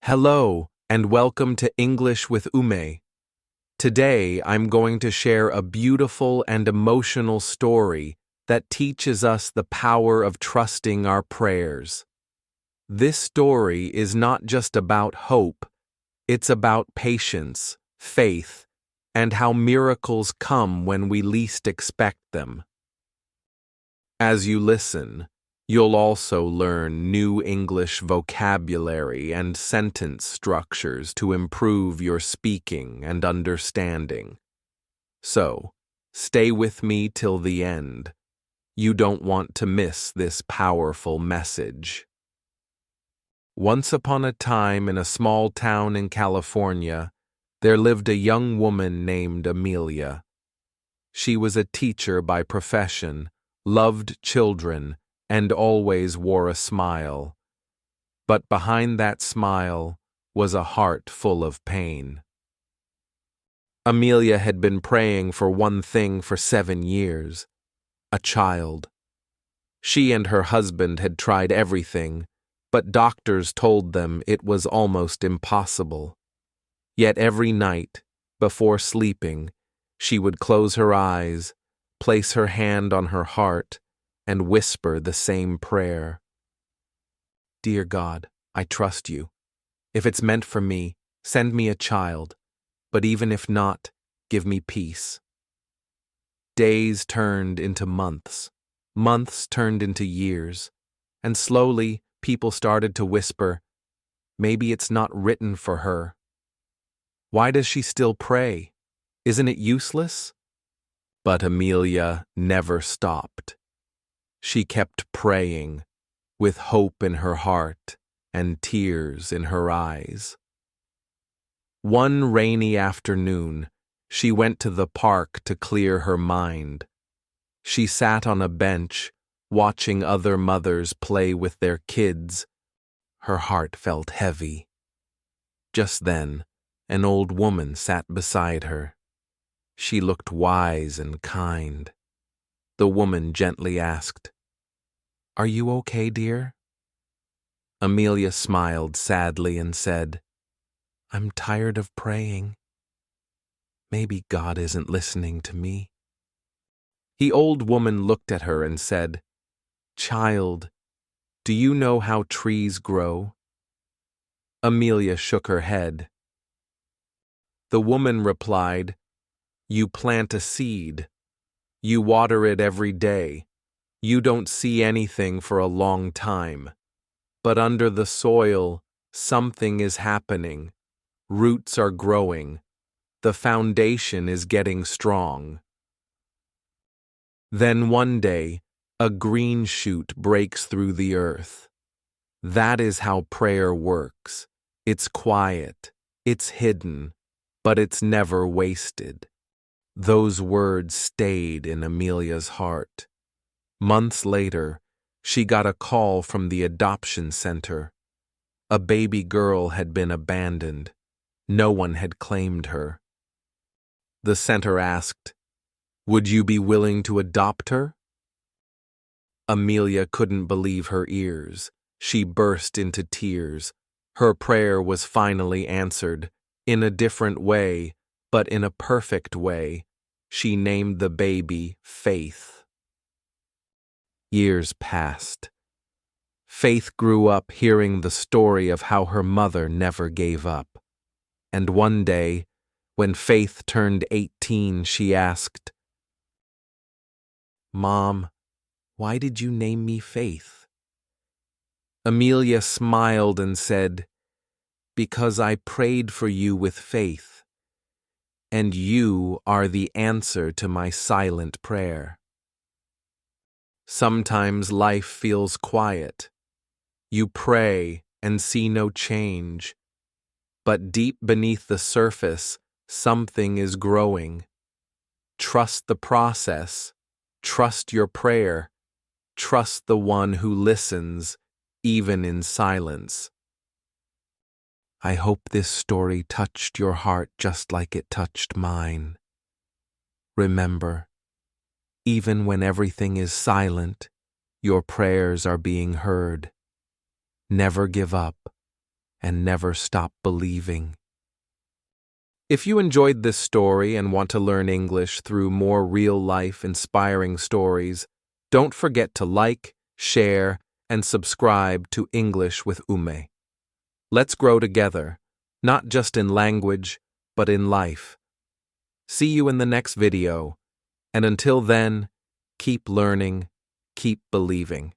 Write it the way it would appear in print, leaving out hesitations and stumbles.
Hello, and welcome to English with Umme. Today, I'm going to share a beautiful and emotional story that teaches us the power of trusting our prayers. This story is not just about hope, it's about patience, faith, and how miracles come when we least expect them. As you listen, you'll also learn new English vocabulary and sentence structures to improve your speaking and understanding. So, stay with me till the end. You don't want to miss this powerful message. Once upon a time in a small town in California, there lived a young woman named Amelia. She was a teacher by profession, loved children, and always wore a smile. But behind that smile was a heart full of pain. Amelia had been praying for one thing for 7 years: a child. She and her husband had tried everything, but doctors told them it was almost impossible. Yet every night, before sleeping, she would close her eyes, place her hand on her heart, and whisper the same prayer. Dear God, I trust you. If it's meant for me, send me a child, but even if not, give me peace. Days turned into months, months turned into years, and slowly people started to whisper, maybe it's not written for her. Why does she still pray? Isn't it useless? But Amelia never stopped. She kept praying, with hope in her heart and tears in her eyes. One rainy afternoon, she went to the park to clear her mind. She sat on a bench, watching other mothers play with their kids. Her heart felt heavy. Just then, an old woman sat beside her. She looked wise and kind. The woman gently asked, "Are you okay, dear?" Amelia smiled sadly and said, "I'm tired of praying. Maybe God isn't listening to me." The old woman looked at her and said, "Child, do you know how trees grow?" Amelia shook her head. The woman replied, "You plant a seed. You water it every day. You don't see anything for a long time. But under the soil, something is happening. Roots are growing. The foundation is getting strong." Then one day, a green shoot breaks through the earth. That is how prayer works. It's quiet, it's hidden, but it's never wasted. Those words stayed in Amelia's heart. Months later, she got a call from the adoption center. A baby girl had been abandoned. No one had claimed her. The center asked, "Would you be willing to adopt her?" Amelia couldn't believe her ears. She burst into tears. Her prayer was finally answered, in a different way, but in a perfect way. She named the baby Faith. Years passed. Faith grew up hearing the story of how her mother never gave up. And one day, when Faith turned 18, she asked, "Mom, why did you name me Faith?" Amelia smiled and said, "Because I prayed for you with faith, and you are the answer to my silent prayer." Sometimes life feels quiet. You pray and see no change, but deep beneath the surface, something is growing. Trust the process. Trust your prayer. Trust the one who listens, even in silence. I hope this story touched your heart just like it touched mine. Remember, even when everything is silent, your prayers are being heard. Never give up, and never stop believing. If you enjoyed this story and want to learn English through more real-life, inspiring stories, don't forget to like, share, and subscribe to English with Umme. Let's grow together, not just in language, but in life. See you in the next video, and until then, keep learning, keep believing.